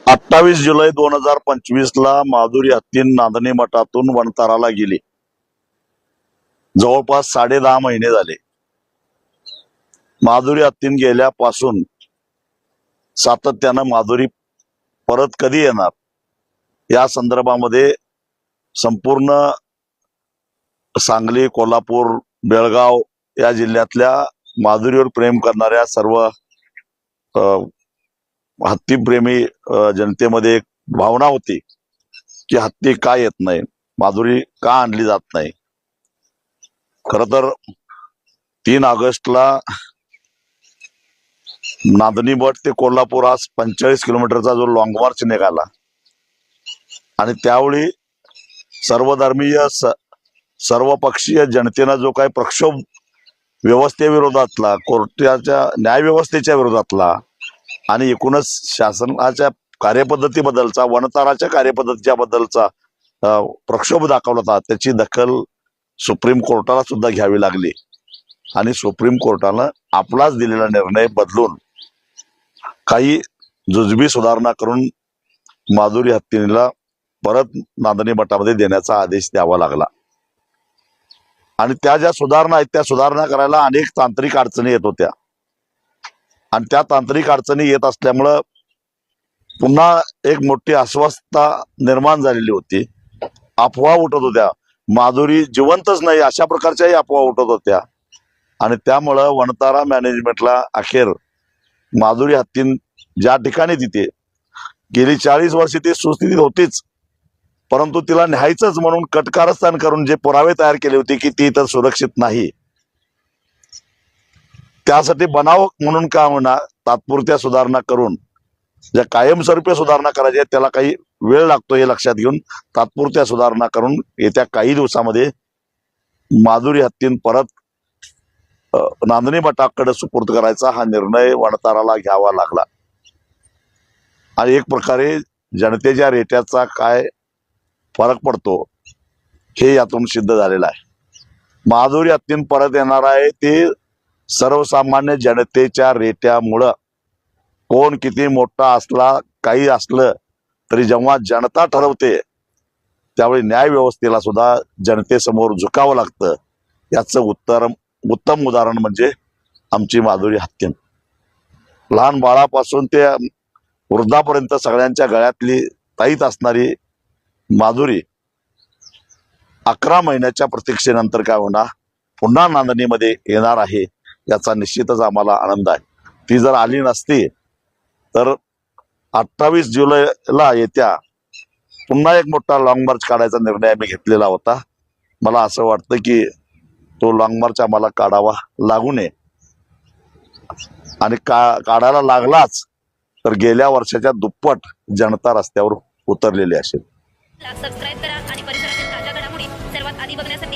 28 जुलै 2025 ला माधुरी हत्तीन नांदणी मठातून वणताराला गेली. जवळपास 10.5 महिने झाले. माधुरी हत्तीन गेल्यापासून सातत्यानं माधुरी परत कधी येणार या संदर्भामध्ये संपूर्ण सांगली, कोल्हापूर, बेळगाव या जिल्ह्यातल्या माधुरीवर प्रेम करणाऱ्या सर्व हत्तीप्रेमी जनतेमध्ये एक भावना होती की हत्ती का येत नाही, माधुरी का आणली जात नाही. खर तर 3 ऑगस्टला नांदणी मठ ते कोल्हापूर हा 45 किलोमीटरचा जो लॉंग मार्च निघाला आणि त्यावेळी सर्वधर्मीय सर्वपक्षीय जनतेनं जो काही प्रक्षोभ व्यवस्थेविरोधातला, कोर्टाच्या न्याय व्यवस्थेच्या विरोधातला आणि एकूणच शासनाच्या कार्यपद्धतीबद्दलचा, वणताराच्या कार्यपद्धतीच्या बद्दलचा प्रक्षोभ दाखवला होता, त्याची दखल सुप्रीम कोर्टाला सुद्धा घ्यावी लागली आणि सुप्रीम कोर्टानं आपलाच दिलेला निर्णय बदलून काही जुजबी सुधारणा करून माधुरी हत्तीला परत नांदणी मठामध्ये देण्याचा आदेश द्यावा लागला. आणि त्या ज्या सुधारणा आहेत त्या सुधारणा करायला अनेक तांत्रिक अडचणी येत होत्या आणि त्या तांत्रिक अडचणी येत असल्यामुळं पुन्हा एक मोठी अस्वस्थता निर्माण झालेली होती. अफवा उठत होत्या, माधुरी जिवंतच नाही अशा प्रकारच्याही अफवा उठत होत्या आणि त्यामुळं वणतारा मॅनेजमेंटला अखेर माधुरी हत्तीन ज्या ठिकाणी तिथे गेली 40 वर्ष ती सुस्थितीत होतीच, परंतु तिला न्यायचंच म्हणून कटकारस्थान करून जे पुरावे तयार केले होते की ती इतर सुरक्षित नाही, त्यासाठी बनाव म्हणून का होणार तात्पुरत्या सुधारणा करून ज्या कायमस्वरूपी सुधारणा करायच्या त्याला काही वेळ लागतो हे लक्षात घेऊन तात्पुरत्या सुधारणा करून येत्या काही दिवसामध्ये माधुरी हत्तीन परत नांदणी मठाकडे सुपूर्द करायचा हा निर्णय वणताराला घ्यावा लागला. आणि एक प्रकारे जनतेच्या रेट्याचा काय फरक पडतो हे यातून सिद्ध झालेलं आहे. माधुरी हत्तीन परत येणार आहे ते सर्वसामान्य जनतेच्या रेट्यामुळं. कोण किती मोठा असला, काही असलं तरी जेव्हा जनता ठरवते त्यावेळी न्याय व्यवस्थेला सुद्धा जनतेसमोर झुकावं लागतं. याचं उत्तम उदाहरण म्हणजे आमची माधुरी हत्तीन. लहान बाळापासून ते वृद्धापर्यंत सगळ्यांच्या गळ्यातली ताईत असणारी माधुरी 11 महिन्याच्या प्रतीक्षेनंतर काय होणार, पुन्हा नांदणीमध्ये येणार आहे याचा निश्चितच आम्हाला आनंद आहे. ती जर आली नसती तर 28 जुलैला येत्या पुन्हा एक मोठा लॉंग मार्च काढायचा निर्णय आम्ही घेतलेला होता. मला असं वाटतं की तो लॉंग मार्च आम्हाला काढावा लागू नये आणि काढायला लागलाच तर गेल्या वर्षाच्या दुप्पट जनता रस्त्यावर उतरलेली असेल. सबस्क्राइब करा आणि परिसरातील ताज्या घडामोडी सर्वात आधी बघण्यासाठी